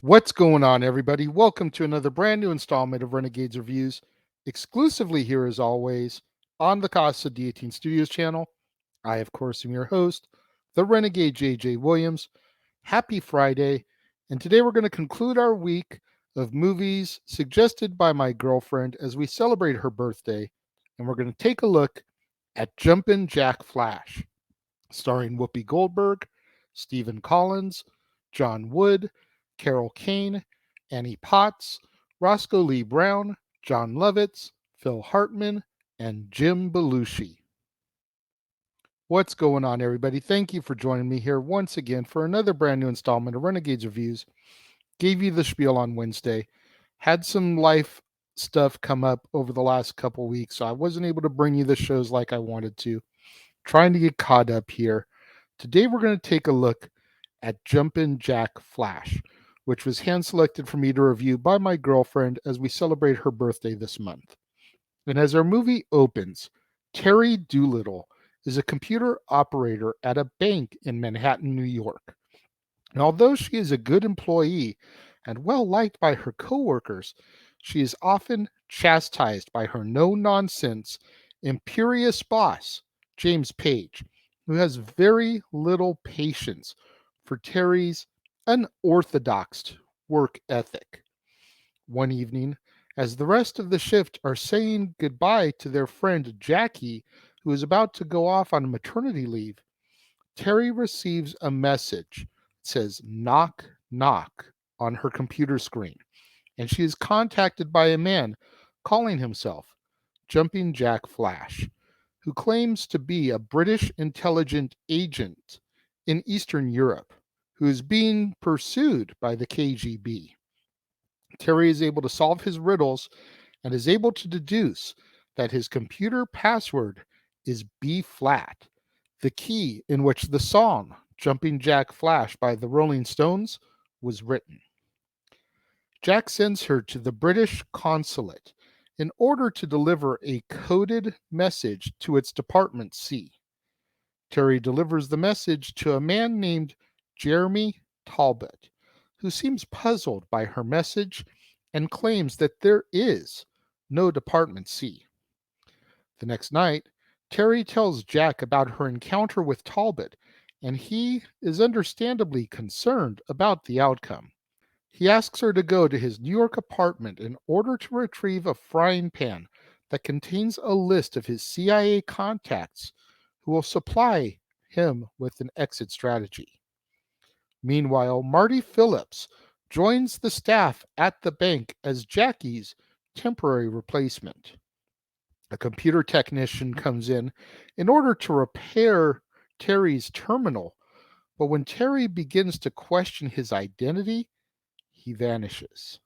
What's going on, everybody? Welcome to another brand new installment of Renegades Reviews, exclusively here as always on the Casa D18 Studios channel. I, of course, am your host, the Renegade JJ Williams. Happy Friday, and today we're going to conclude our week of movies suggested by my girlfriend as we celebrate her birthday, and we're going to take a look at Jumpin Jack Flash, starring Whoopi Goldberg, Stephen Collins, John Wood, Carol Kane, Annie Potts, Roscoe Lee Brown, Jon Lovitz, Phil Hartman, and Jim Belushi. What's going on, everybody? Thank you for joining me here once again for another brand new installment of Renegades Reviews. Gave you the spiel on Wednesday. Had some life stuff come up over the last couple weeks, so I wasn't able to bring you the shows like I wanted to. Trying to get caught up here. Today we're going to take a look at Jumpin Jack Flash, which was hand-selected for me to review by my girlfriend as we celebrate her birthday this month. And as our movie opens, Terry Doolittle is a computer operator at a bank in Manhattan, New York. And although she is a good employee and well-liked by her coworkers, she is often chastised by her no-nonsense, imperious boss, James Page, who has very little patience for Terry's unorthodox work ethic. One evening, as the rest of the shift are saying goodbye to their friend Jackie, who is about to go off on maternity leave, Terry receives a message that says knock, knock on her computer screen, and she is contacted by a man calling himself Jumpin Jack Flash, who claims to be a British intelligence agent in Eastern Europe who is being pursued by the KGB. Terry is able to solve his riddles and is able to deduce that his computer password is B flat, the key in which the song Jumpin Jack Flash by the Rolling Stones was written. Jack sends her to the British consulate in order to deliver a coded message to its Department C. Terry delivers the message to a man named Jeremy Talbot, who seems puzzled by her message and claims that there is no Department C. The next night, Terry tells Jack about her encounter with Talbot, and he is understandably concerned about the outcome. He asks her to go to his New York apartment in order to retrieve a frying pan that contains a list of his CIA contacts who will supply him with an exit strategy. Meanwhile, Marty Phillips joins the staff at the bank as Jackie's temporary replacement. A computer technician comes in order to repair Terry's terminal, but when Terry begins to question his identity, he vanishes.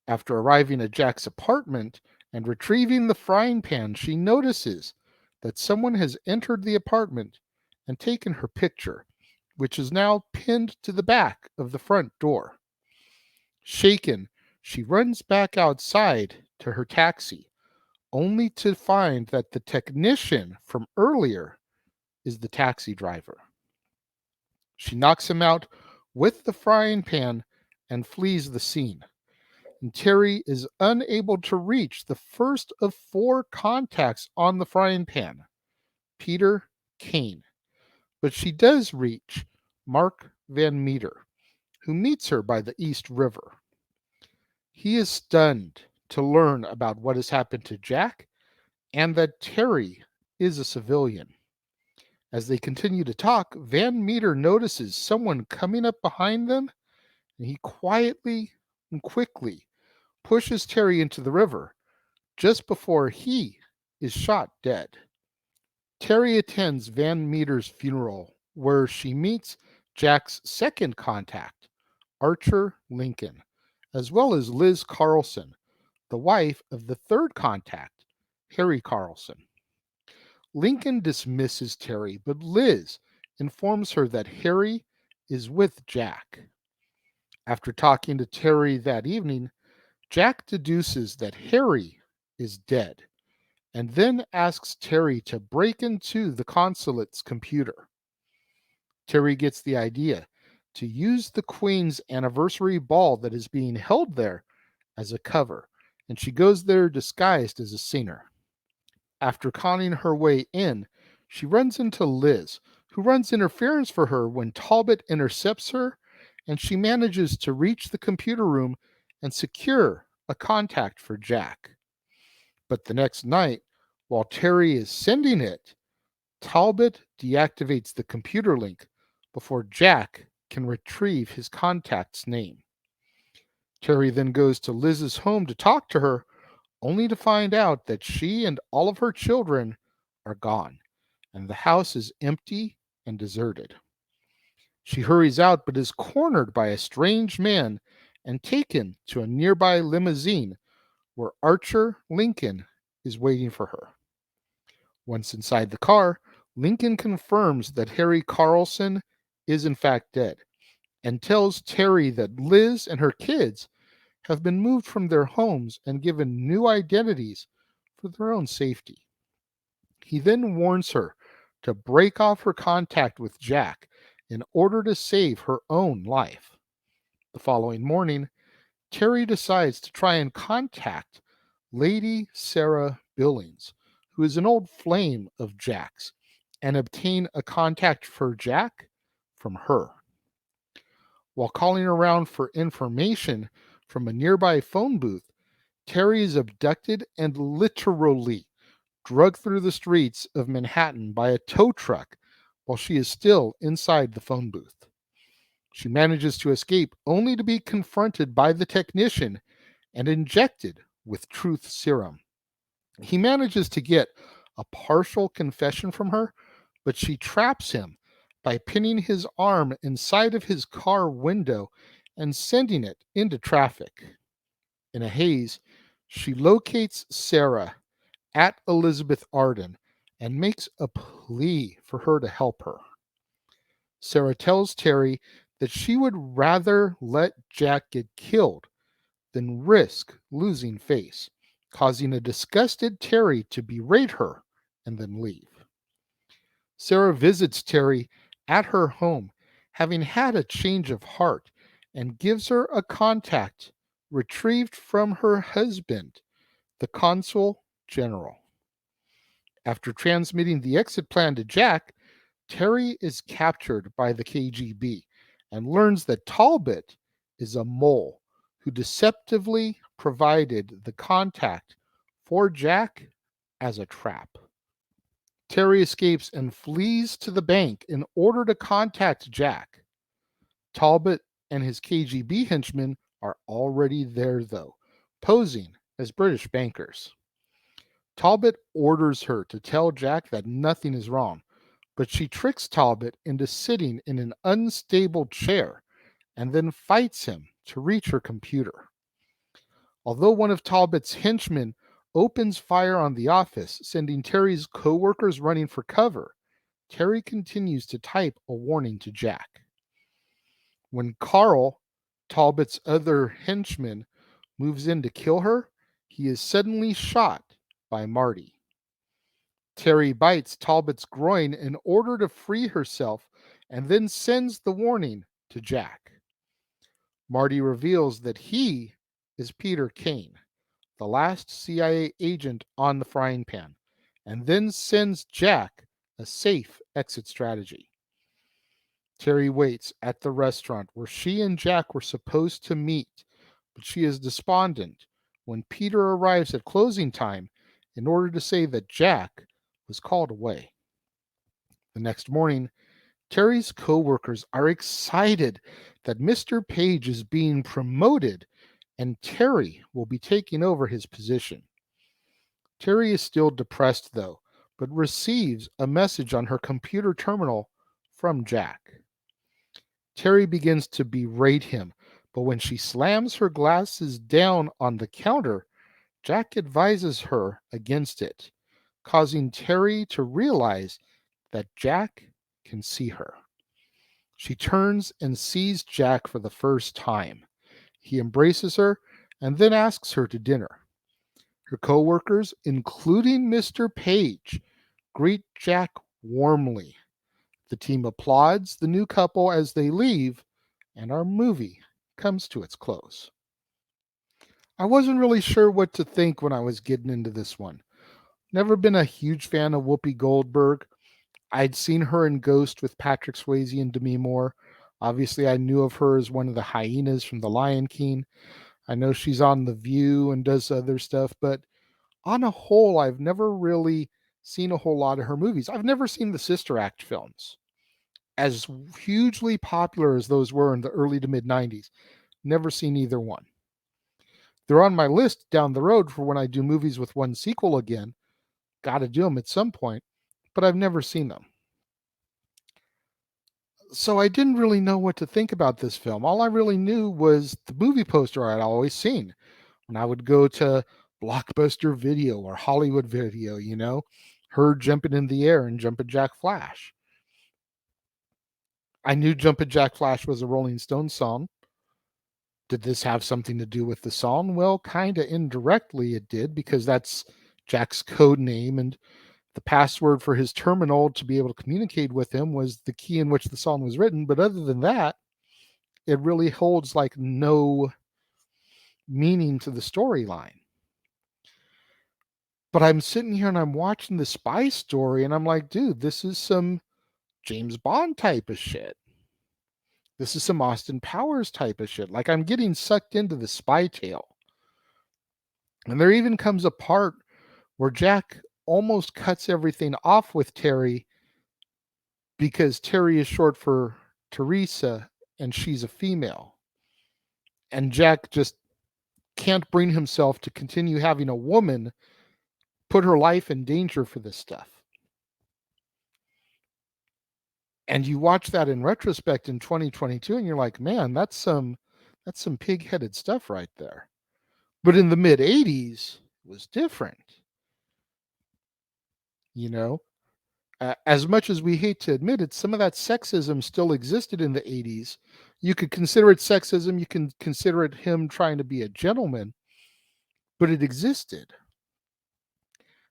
After arriving at Jack's apartment and retrieving the frying pan, she notices that someone has entered the apartment and taken her picture, which is now pinned to the back of the front door. Shaken, she runs back outside to her taxi, only to find that the technician from earlier is the taxi driver. She knocks him out with the frying pan and flees the scene. And Terry is unable to reach the first of 4 contacts on the frying pan, Peter Kane. But she does reach Mark Van Meter, who meets her by the East River. He is stunned to learn about what has happened to Jack and that Terry is a civilian. As they continue to talk, Van Meter notices someone coming up behind them, and he quietly and quickly pushes Terry into the river just before he is shot dead. Terry attends Van Meter's funeral, where she meets Jack's second contact, Archer Lincoln, as well as Liz Carlson, the wife of the third contact, Harry Carlson. Lincoln dismisses Terry, but Liz informs her that Harry is with Jack. After talking to Terry that evening, Jack deduces that Harry is dead and then asks Terry to break into the consulate's computer. Terry gets the idea to use the Queen's anniversary ball that is being held there as a cover, and she goes there disguised as a singer. After conning her way in, she runs into Liz, who runs interference for her when Talbot intercepts her, and she manages to reach the computer room and secure a contact for Jack. But the next night, while Terry is sending it, Talbot deactivates the computer link before Jack can retrieve his contact's name. Terry then goes to Liz's home to talk to her, only to find out that she and all of her children are gone, and the house is empty and deserted. She hurries out but is cornered by a strange man and taken to a nearby limousine where Archer Lincoln is waiting for her. Once inside the car, Lincoln confirms that Harry Carlson is in fact dead and tells Terry that Liz and her kids have been moved from their homes and given new identities for their own safety. He then warns her to break off her contact with Jack in order to save her own life. The following morning, Terry decides to try and contact Lady Sarah Billings, who is an old flame of Jack's, and obtain a contact for Jack from her. While calling around for information from a nearby phone booth, Terry is abducted and literally dragged through the streets of Manhattan by a tow truck while she is still inside the phone booth. She manages to escape only to be confronted by the technician and injected with truth serum. He manages to get a partial confession from her, but she traps him by pinning his arm inside of his car window and sending it into traffic. In a haze, she locates Sarah at Elizabeth Arden and makes a plea for her to help her. Sarah tells Terry that she would rather let Jack get killed than risk losing face, causing a disgusted Terry to berate her and then leave. Sarah visits Terry at her home, having had a change of heart, and gives her a contact retrieved from her husband, the Consul General. After transmitting the exit plan to Jack, Terry is captured by the KGB and learns that Talbot is a mole who deceptively provided the contact for Jack as a trap. Terry escapes and flees to the bank in order to contact Jack. Talbot and his KGB henchmen are already there, though, posing as British bankers. Talbot orders her to tell Jack that nothing is wrong, but she tricks Talbot into sitting in an unstable chair and then fights him to reach her computer. Although one of Talbot's henchmen opens fire on the office, sending Terry's co-workers running for cover, Terry continues to type a warning to Jack. When Carl, Talbot's other henchman, moves in to kill her, he is suddenly shot by Marty. Terry bites Talbot's groin in order to free herself and then sends the warning to Jack. Marty reveals that he is Peter Kane, the last CIA agent on the frying pan, and then sends Jack a safe exit strategy. Terry waits at the restaurant where she and Jack were supposed to meet, but she is despondent when Peter arrives at closing time in order to say that Jack was called away. The next morning, Terry's co-workers are excited that Mr. Page is being promoted and Terry will be taking over his position. Terry is still depressed, though, but receives a message on her computer terminal from Jack. Terry begins to berate him, but when she slams her glasses down on the counter, Jack advises her against it, causing Terry to realize that Jack can see her. She turns and sees Jack for the first time. He embraces her and then asks her to dinner. Her co-workers, including Mr. Page, greet Jack warmly. The team applauds the new couple as they leave, and our movie comes to its close. I wasn't really sure what to think when I was getting into this one. Never been a huge fan of Whoopi Goldberg. I'd seen her in Ghost with Patrick Swayze and Demi Moore. Obviously, I knew of her as one of the hyenas from The Lion King. I know she's on The View and does other stuff, but on a whole, I've never really seen a whole lot of her movies. I've never seen the Sister Act films. As hugely popular as those were in the early to mid 90s, never seen either one. They're on my list down the road for when I do movies with one sequel again. Got to do them at some point, but I've never seen them. So I didn't really know what to think about this film. All I really knew was the movie poster I'd always seen when I would go to Blockbuster Video or Hollywood Video, her jumping in the air and Jumpin' Jack Flash. I knew Jumpin' Jack Flash was a Rolling Stones song. Did this have something to do with the song? Well, kind of indirectly it did, because that's Jack's code name, and the password for his terminal to be able to communicate with him was the key in which the song was written. But other than that, it really holds like no meaning to the storyline. But I'm sitting here and I'm watching the spy story and I'm like, dude, this is some James Bond type of shit. This is some Austin Powers type of shit. Like, I'm getting sucked into the spy tale. And there even comes a part where Jack almost cuts everything off with Terry because Terry is short for Teresa and she's a female. And Jack just can't bring himself to continue having a woman put her life in danger for this stuff. And you watch that in retrospect in 2022 and you're like, man, that's some pig-headed stuff right there. But in the mid 80s, it was different. As much as we hate to admit it, some of that sexism still existed in the 80s. You could consider it sexism, you can consider it him trying to be a gentleman, but it existed.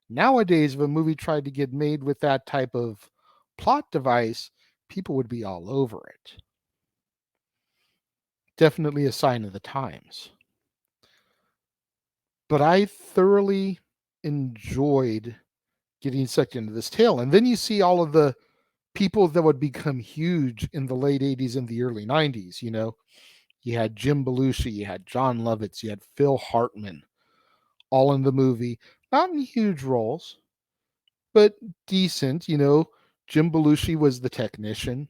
Nowadays, if a movie tried to get made with that type of plot device, people would be all over it. Definitely a sign of the times. But I thoroughly enjoyed getting sucked into this tale. And then you see all of the people that would become huge in the late 80s and the early 90s. You had Jim Belushi, you had Jon Lovitz, you had Phil Hartman, all in the movie. Not in huge roles, but decent. Jim Belushi was the technician.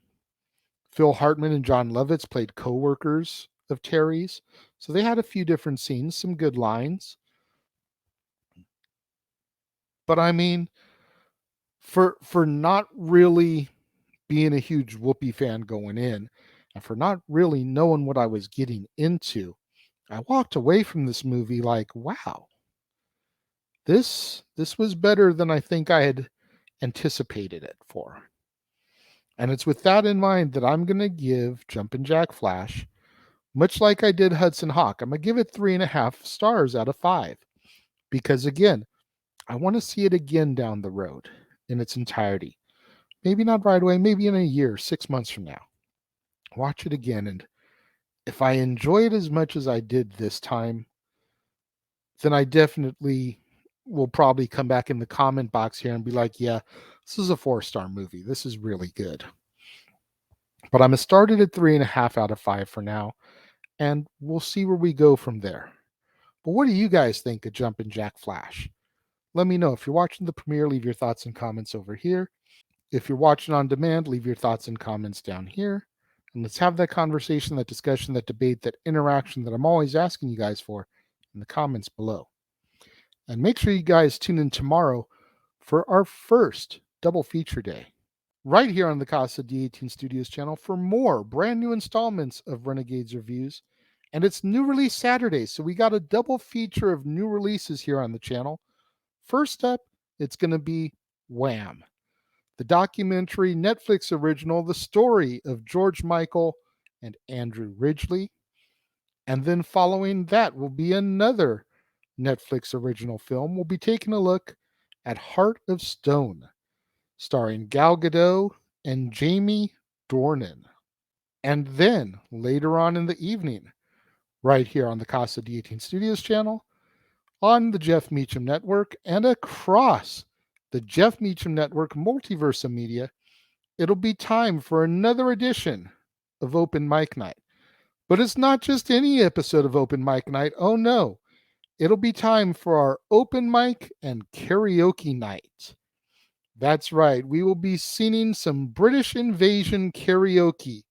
Phil Hartman and Jon Lovitz played co-workers of Terry's. So they had a few different scenes, some good lines. But I mean, for not really being a huge Whoopi fan going in, and for not really knowing what I was getting into, I walked away from this movie like, wow, this was better than I think I had anticipated it for. And it's with that in mind that I'm going to give Jumpin' Jack Flash, much like I did Hudson Hawk, I'm going to give it 3.5 stars out of 5. Because again, I want to see it again down the road in its entirety. Maybe not right away, maybe in a year, 6 months from now. Watch it again, and if I enjoy it as much as I did this time, then I definitely will probably come back in the comment box here and be like, yeah, this is a 4-star movie. This is really good. But I'm going to start it at 3.5 out of 5 for now, and we'll see where we go from there. But what do you guys think of Jumpin' Jack Flash? Let me know. If you're watching the premiere, leave your thoughts and comments over here. If you're watching on demand, leave your thoughts and comments down here. And let's have that conversation, that discussion, that debate, that interaction that I'm always asking you guys for in the comments below. And make sure you guys tune in tomorrow for our first double feature day, right here on the Casa D18 Studios channel, for more brand new installments of Renegades reviews. And it's new release Saturday, so we got a double feature of new releases here on the channel. First up, it's going to be Wham!, the documentary Netflix original, the story of George Michael and Andrew Ridgeley. And then following that will be another Netflix original film. We'll be taking a look at Heart of Stone, starring Gal Gadot and Jamie Dornan. And then later on in the evening, right here on the Casa D18 Studios channel, on the Jeff Meacham Network, and across the Jeff Meacham Network multiverse of media, it'll be time for another edition of Open Mic Night. But it's not just any episode of Open Mic Night. Oh no, it'll be time for our open mic and karaoke night. That's right, we will be singing some British Invasion karaoke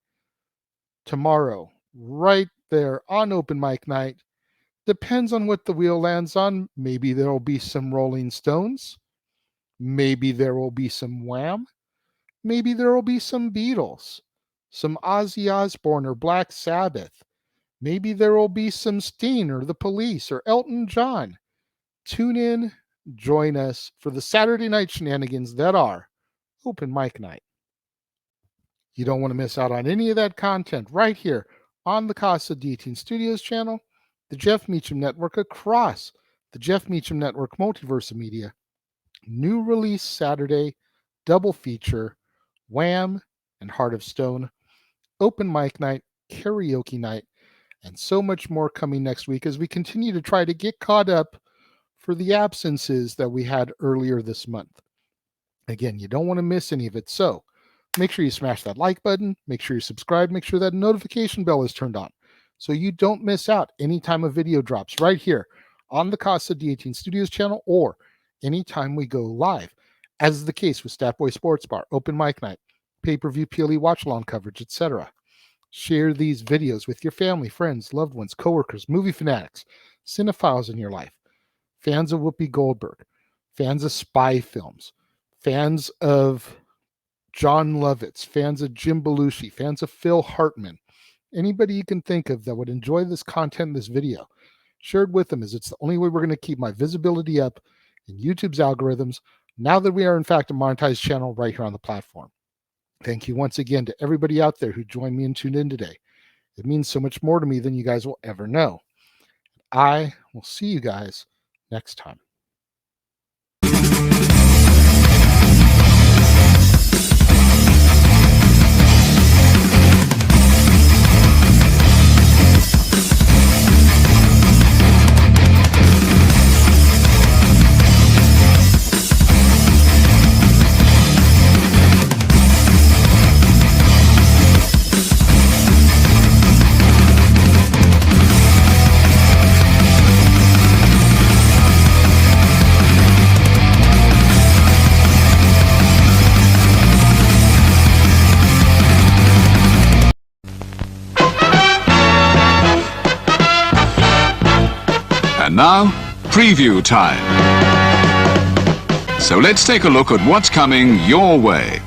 tomorrow, right there on Open Mic Night. Depends on what the wheel lands on. Maybe there will be some Rolling Stones. Maybe there will be some Wham. Maybe there will be some Beatles, some Ozzy Osbourne or Black Sabbath. Maybe there will be some Sting or The Police or Elton John. Tune in, join us for the Saturday night shenanigans that are Open Mic Night. You don't want to miss out on any of that content right here on the Casa D18 Studios channel, the Jeff Meacham Network, across the Jeff Meacham Network multiverse of media. New release Saturday, double feature, Wham and Heart of Stone, Open Mic Night, karaoke night, and so much more coming next week as we continue to try to get caught up for the absences that we had earlier this month. Again, you don't want to miss any of it, so make sure you smash that like button, make sure you subscribe, make sure that notification bell is turned on so you don't miss out anytime a video drops right here on the Casa D18 Studios channel or anytime we go live, as is the case with Statboy Sports Bar, Open Mic Night, pay-per-view PLE watch-along coverage, etc. Share these videos with your family, friends, loved ones, coworkers, movie fanatics, cinephiles in your life, fans of Whoopi Goldberg, fans of spy films, fans of Jon Lovitz, fans of Jim Belushi, fans of Phil Hartman, anybody you can think of that would enjoy this content in this video. Share it with them, as it's the only way we're going to keep my visibility up in YouTube's algorithms now that we are in fact a monetized channel right here on the platform. Thank you once again to everybody out there who joined me and tuned in today. It means so much more to me than you guys will ever know. I will see you guys next time. And now, preview time. So let's take a look at what's coming your way.